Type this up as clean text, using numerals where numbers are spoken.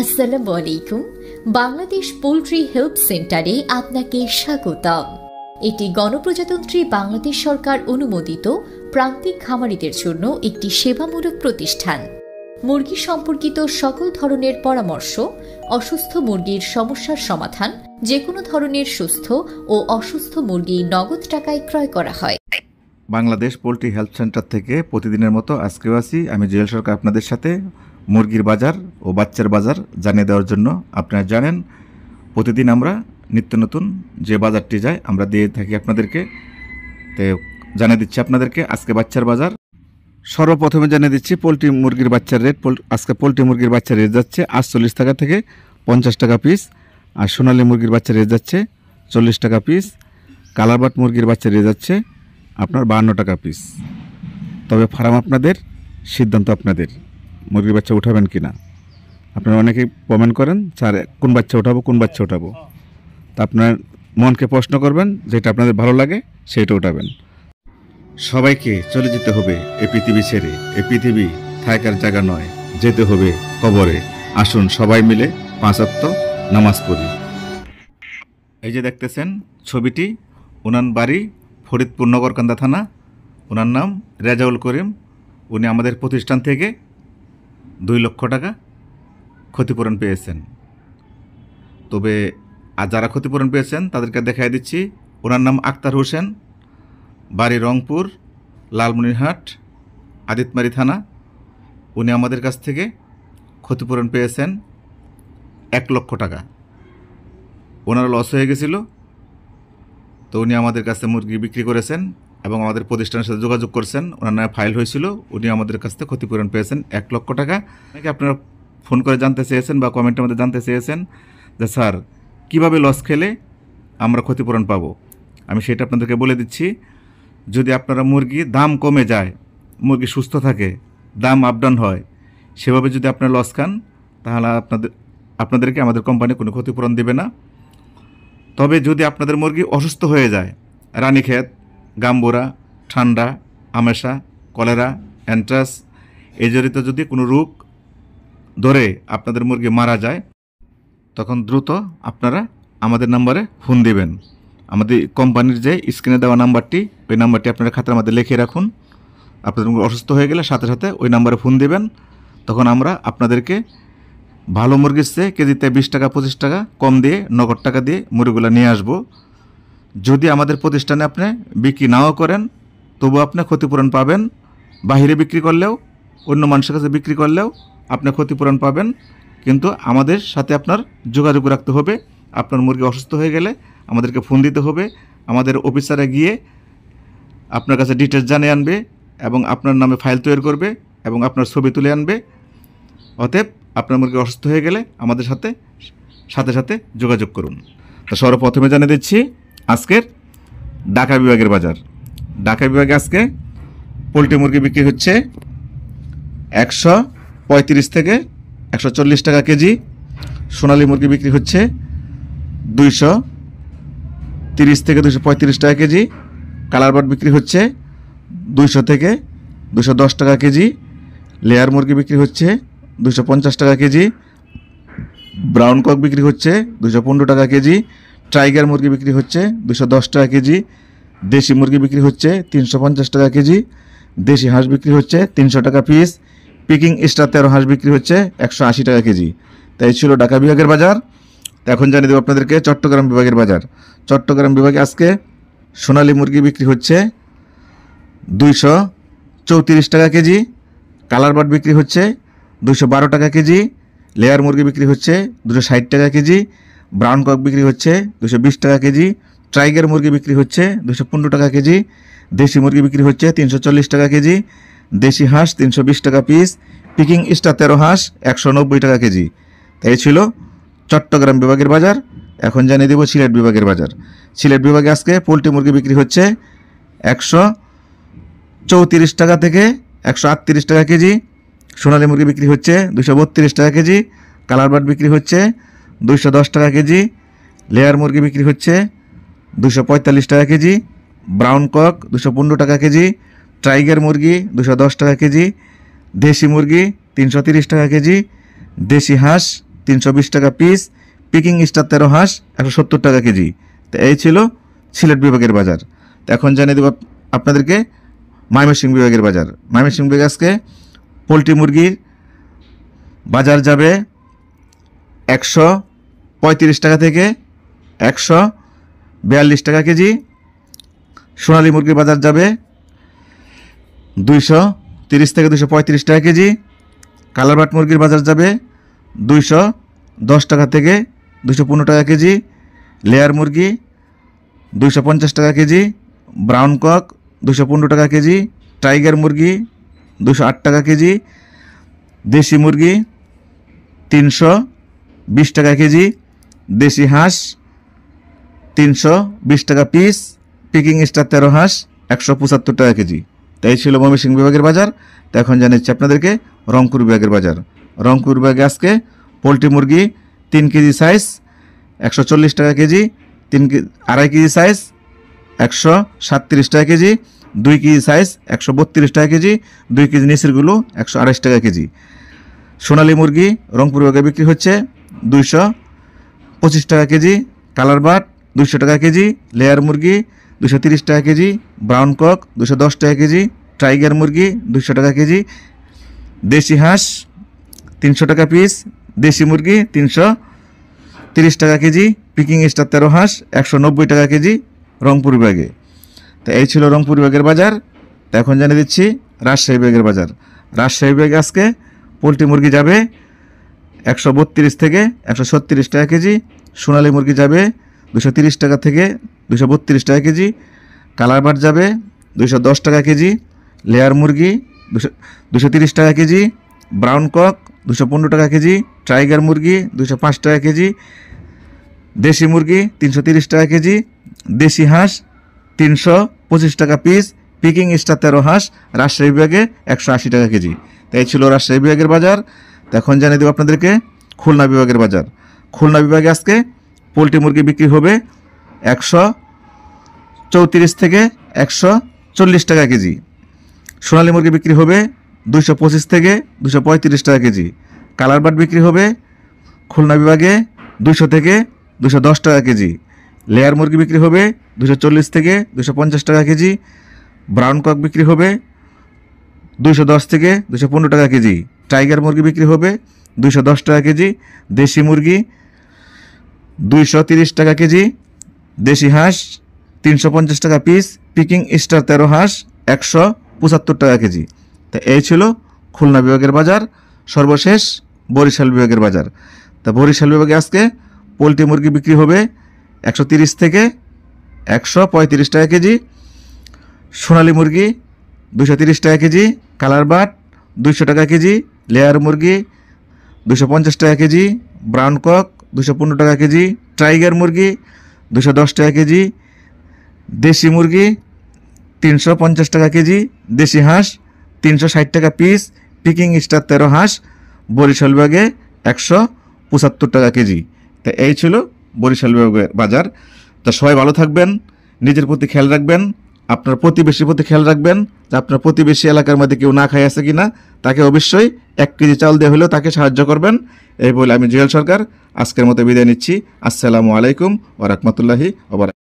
আসসালামু আলাইকুম। Bangladesh poultry help সেন্টারে আপনাকে স্বাগতম। এটি গণপ্রজাতন্ত্রী বাংলাদেশ সরকার অনুমোদিত প্রান্তিক খামারিদের জন্য একটি সেবামূলক প্রতিষ্ঠান। মুরগি সম্পর্কিত সকল ধরনের পরামর্শ, অসুস্থ মুরগির সমস্যার সমাধান, যে কোনো ধরনের সুস্থ ও অসুস্থ মুরগি নগদ টাকায় ক্রয় করা হয়। বাংলাদেশ পোল্ট্রি হেল্প সেন্টার থেকে প্রতিদিনের মতো আজকেও আছি আমি জুয়েল সরকার আপনাদের সাথে মুরগির বাজার ও বাচ্চার বাজার জানিয়ে দেওয়ার জন্য। আপনারা জানেন প্রতিদিন আমরা নিত্য নতুন যে বাজারটি যায় আমরা দিয়ে থাকি আপনাদেরকে, তো জানিয়ে দিচ্ছি আপনাদেরকে আজকে বাচ্চার বাজার। সর্বপ্রথমে জানিয়ে দিচ্ছি পোলট্রি মুরগির বাচ্চার রেট। আজকে পোলট্রি মুরগির বাচ্চার রেট যাচ্ছে 48 টাকা থেকে 50 টাকা পিস, আর সোনালী মুরগির বাচ্চার রেট যাচ্ছে 40 টাকা পিস। কালারবাট মুরগির বাচ্চার রেট যাচ্ছে আপনার 52 টাকা পিস। তবে ফার্ম আপনাদের, সিদ্ধান্ত আপনাদের, মুরগির বাচ্চা উঠাবেন কি না। আপনারা অনেকেই কমেন্ট করেন স্যার কোন বাচ্চা উঠাবো কোন বাচ্চা উঠাবো, তা আপনার মনকে প্রশ্ন করবেন, যেটা আপনাদের ভালো লাগে সেইটা উঠাবেন। সবাইকে চলে যেতে হবে এই পৃথিবী ছেড়ে। এই পৃথিবী থাকার জায়গা নয়, যেতে হবে কবরে। আসুন সবাই মিলে 5 ওয়াক্ত নামাজ পড়ি। এই যে দেখতেছেন ছবিটি, ওনার বাড়ি ফরিদপুর নগরকান্দা থানা। ওনার নাম রেজাউল করিম। উনি আমাদের প্রতিষ্ঠান থেকে 2 লক্ষ টাকা ক্ষতিপূরণ পেয়েছেন। তবে আর যারা ক্ষতিপূরণ পেয়েছেন তাদেরকে দেখাই দিচ্ছি। ওনার নাম আক্তার হোসেন, বাড়ি রংপুর, লালমনিরহাট, আদিতমারি থানা। উনি আমাদের কাছ থেকে ক্ষতিপূরণ পেয়েছেন 1 লক্ষ টাকা। ওনার লস হয়ে গেছিল, তো উনি আমাদের কাছে মুরগি বিক্রি করেছেন এবং আমাদের প্রতিষ্ঠানের সাথে যোগাযোগ করছেন। ওনার নামে ফাইল হয়েছিল, উনি আমাদের কাছ থেকে ক্ষতিপূরণ পেয়েছেন 1 লক্ষ টাকা। নাকি আপনারা ফোন করে জানতে চেয়েছেন বা কমেন্টের মধ্যে জানতে চেয়েছেন যে স্যার কীভাবে লস খেলে আমরা ক্ষতিপূরণ পাবো। আমি সেটা আপনাদেরকে বলে দিচ্ছি। যদি আপনারা মুরগি দাম কমে যায়, মুরগি সুস্থ থাকে, দাম আপ ডাউন হয়, সেভাবে যদি আপনারা লস খান, তাহলে আপনাদেরকে আমাদের কোম্পানি কোনো ক্ষতিপূরণ দেবে না। তবে যদি আপনাদের মুরগি অসুস্থ হয়ে যায়, রানীক্ষেত, গাম্বুরা, ঠান্ডা, আমেশা, কলেরা, অ্যান্ট্রাস এই জড়িত যদি কোনো রোগ ধরে আপনাদের মুরগি মারা যায়, তখন দ্রুত আপনারা আমাদের নাম্বারে ফোন দিবেন। আমাদের কোম্পানির যে স্ক্রিনে দেওয়া নাম্বারটি, ওই নাম্বারটি আপনারা খাতার মধ্যে লিখে রাখুন। আপনাদের মুরগি অসুস্থ হয়ে গেলে সাথে সাথে ওই নাম্বারে ফোন দিবেন। তখন আমরা আপনাদেরকে ভালো মুরগির চেয়ে কেজিতে 20 টাকা 25 টাকা কম দিয়ে, নগদ টাকা দিয়ে মুরগিগুলো নিয়ে আসব। যদি আমাদের প্রতিষ্ঠানে আপনি বিক্রি নাও করেন, তবু আপনি ক্ষতিপূরণ পাবেন। বাহিরে বিক্রি করলেও, অন্য মানুষের কাছে বিক্রি করলেও আপনি ক্ষতিপূরণ পাবেন। কিন্তু আমাদের সাথে আপনার যোগাযোগ রাখতে হবে। আপনার মুরগি অসুস্থ হয়ে গেলে আমাদেরকে ফোন দিতে হবে। আমাদের অফিসারে গিয়ে আপনার কাছে ডিটেলস জানিয়ে আনবে এবং আপনার নামে ফাইল তৈরি করবে এবং আপনার ছবি তুলে আনবে। অতএব আপনার মুরগি অসুস্থ হয়ে গেলে আমাদের সাথে সাথে যোগাযোগ করুন। তো সর্বপ্রথমে জানিয়ে দিচ্ছি আজকের ঢাকা বিভাগের বাজার। ঢাকা বিভাগে আজকে পোলট্রি মুরগি বিক্রি হচ্ছে 135 থেকে 140 টাকা কেজি। সোনালী মুরগি বিক্রি হচ্ছে 230 থেকে 235 টাকা কেজি। কালারবাট বিক্রি হচ্ছে 200 থেকে 210 টাকা কেজি। লেয়ার মুরগি বিক্রি হচ্ছে 250 টাকা কেজি। ব্রাউন কক বিক্রি হচ্ছে 215 টাকা কেজি। টাইগার মুরগি বিক্রি হচ্ছে 210 টাকা কেজি। দেশি মুরগি বিক্রি হচ্ছে 350 টাকা কেজি। দেশি হাঁস বিক্রি হচ্ছে 300 টাকা পিস। পিকিং স্টার 13 হাঁস বিক্রি হচ্ছে 180 টাকা কেজি। তাই ছিল ঢাকা বিভাগের বাজার। এখন জানিয়ে দেবো আপনাদেরকে চট্টগ্রাম বিভাগের বাজার। চট্টগ্রাম বিভাগে আজকে সোনালী মুরগি বিক্রি হচ্ছে 234 টাকা কেজি। কালারবাট বিক্রি হচ্ছে 212 টাকা কেজি। লেয়ার মুরগি বিক্রি হচ্ছে 260 টাকা কেজি। ব্রাউন কক বিক্রি হচ্ছে 220 টাকা কেজি। টাইগার মুরগি বিক্রি হচ্ছে 215 টাকা কেজি। দেশি মুরগি বিক্রি হচ্ছে 340 টাকা কেজি। দেশি হাঁস 320 টাকা পিস। পিকিং স্টার 13 হাঁস 190 টাকা কেজি। তাই ছিল চট্টগ্রাম বিভাগের বাজার। এখন জানিয়ে দেব সিলেট বিভাগের বাজার। সিলেট বিভাগে আজকে পোলট্রি মুরগি বিক্রি হচ্ছে 134 টাকা থেকে 138 টাকা কেজি। সোনালী মুরগি বিক্রি হচ্ছে 232 টাকা কেজি। কালারবাট বিক্রি হচ্ছে 210 টাকা কেজি। লেয়ার মুরগি বিক্রি হচ্ছে 245 টাকা কেজি। ব্রাউন কক 215 টাকা কেজি। টাইগার মুরগি 210 টাকা কেজি। দেশি মুরগি 330 টাকা কেজি। দেশি হাঁস 320 টাকা পিস। পিকিং স্টার 13 হাঁস 170 টাকা কেজি। তো এই ছিল সিলেট বিভাগের বাজার। তো এখন জানিয়ে দেব আপনাদেরকে ময়মনসিংহ বিভাগের বাজার। ময়মনসিংহ বিভাগে আজকে পোলট্রি মুরগির বাজার যাবে 135 টাকা থেকে 142 টাকা কেজি। সোনালী মুরগির বাজার যাবে 230 থেকে 235 টাকা কেজি। কালারবাট মুরগির বাজার যাবে 210 টাকা থেকে 215 টাকা কেজি। লেয়ার মুরগি 250 টাকা কেজি। ব্রাউন কক 215 টাকা কেজি। টাইগার মুরগি 208 টাকা কেজি। দেশি মুরগি 320 টাকা কেজি। দেশি হাঁস 320 টাকা পিস। পিকিং স্টার 13 হাঁস 175 টাকা কেজি। তাই ছিল ময়মনসিংহ বিভাগের বাজার। তো এখন জানাচ্ছি আপনাদেরকে রংপুর বিভাগের বাজার। রংপুর বিভাগে আজকে পোলট্রি মুরগি 3 কেজি সাইজ 140 টাকা কেজি। 2.5 কেজি সাইজ 137 টাকা কেজি। 2 কেজি সাইজ 132 টাকা কেজি। 2 কেজি নিচেরগুলো 128 টাকা কেজি। সোনালী মুরগি রংপুর বিভাগে বিক্রি হচ্ছে 225 টাকা কেজি। কালার বাট 200 টাকা কেজি। লেয়ার মুরগি 230 টাকা কেজি। ব্রাউন কক 210 টাকা কেজি। টাইগার মুরগি 200 টাকা কেজি। দেশি হাঁস 300 টাকা পিস। দেশি মুরগি 330 টাকা কেজি। পিকিং স্টার 13 হাঁস 190 টাকা কেজি রংপুর বিভাগে। তো এই ছিল রংপুর বিভাগের বাজার। তো এখন জানিয়ে দিচ্ছি রাজশাহী বিভাগের বাজার। রাজশাহী বিভাগে আজকে পোলট্রি মুরগি যাবে 132 থেকে 136 টাকা কেজি। সোনালী মুরগি যাবে 230 টাকা থেকে 232 টাকা কেজি। কালারবাট যাবে 210 টাকা কেজি। লেয়ার মুরগি 230 টাকা কেজি। ব্রাউন কক 215 টাকা কেজি। টাইগার মুরগি 205 টাকা কেজি। দেশি মুরগি 330 টাকা কেজি। দেশি হাঁস 325 টাকা পিস। পিকিং স্টার 13 হাঁস রাজশাহী বিভাগে 180 টাকা কেজি। তাই ছিল রাজশাহী বিভাগের বাজার। তো এখন জানিয়ে দেবো আপনাদেরকে খুলনা বিভাগের বাজার। খুলনা বিভাগে আজকে পোলট্রি মুরগি বিক্রি হবে 134 থেকে 140 টাকা কেজি। সোনালী মুরগি বিক্রি হবে 225 থেকে 235 টাকা কেজি। কালার বাট বিক্রি হবে খুলনা বিভাগে 200 থেকে 210 টাকা কেজি। লেয়ার মুরগি বিক্রি হবে 240 থেকে 250 টাকা কেজি। ব্রাউন কক বিক্রি হবে 210 থেকে 215 টাকা কেজি। টাইগার মুরগি বিক্রি হবে 210 টাকা কেজি। দেশি মুরগি 230 টাকা কেজি। দেশি হাঁস 350 টাকা পিস। পিকিং স্টার 13 হাঁস 175 টাকা কেজি। তা এই ছিল খুলনা বিভাগের বাজার। সর্বশেষ বরিশাল বিভাগের বাজার। তা বরিশাল বিভাগে আজকে পোলট্রি মুরগি বিক্রি হবে 130 থেকে 135 টাকা কেজি। সোনালী মুরগি 230 টাকা কেজি। কালার বাট 200 টাকা কেজি। লেয়ার মুরগি 250 টাকা কেজি। ব্রাউন কক 215 টাকা কেজি। টাইগার মুরগি 210 টাকা কেজি। দেশি মুরগি 350 টাকা কেজি। দেশি হাঁস 360 টাকা পিস। পিকিং স্টার 13 হাঁস বরিশাল বিভাগে 175 টাকা কেজি। তা এই ছিল বরিশাল বিভাগের বাজার। তা সবাই ভালো থাকবেন, নিজের প্রতি খেয়াল রাখবেন, আপনার প্রতিবেশীর প্রতি খেয়াল রাখবেন যে আপনার প্রতিবেশী এলাকার মধ্যে কেউ না খাই আছে কিনা। তাকে অবশ্যই 1 কেজি চাল দিয়ে হলেও তাকে সাহায্য করবেন। এই বলে আমি জুয়েল সরকার আজকের মতো বিদায় নিচ্ছি। আসসালামু আলাইকুম ওয়া রাহমাতুল্লাহি ওয়া বারাকাতুহু।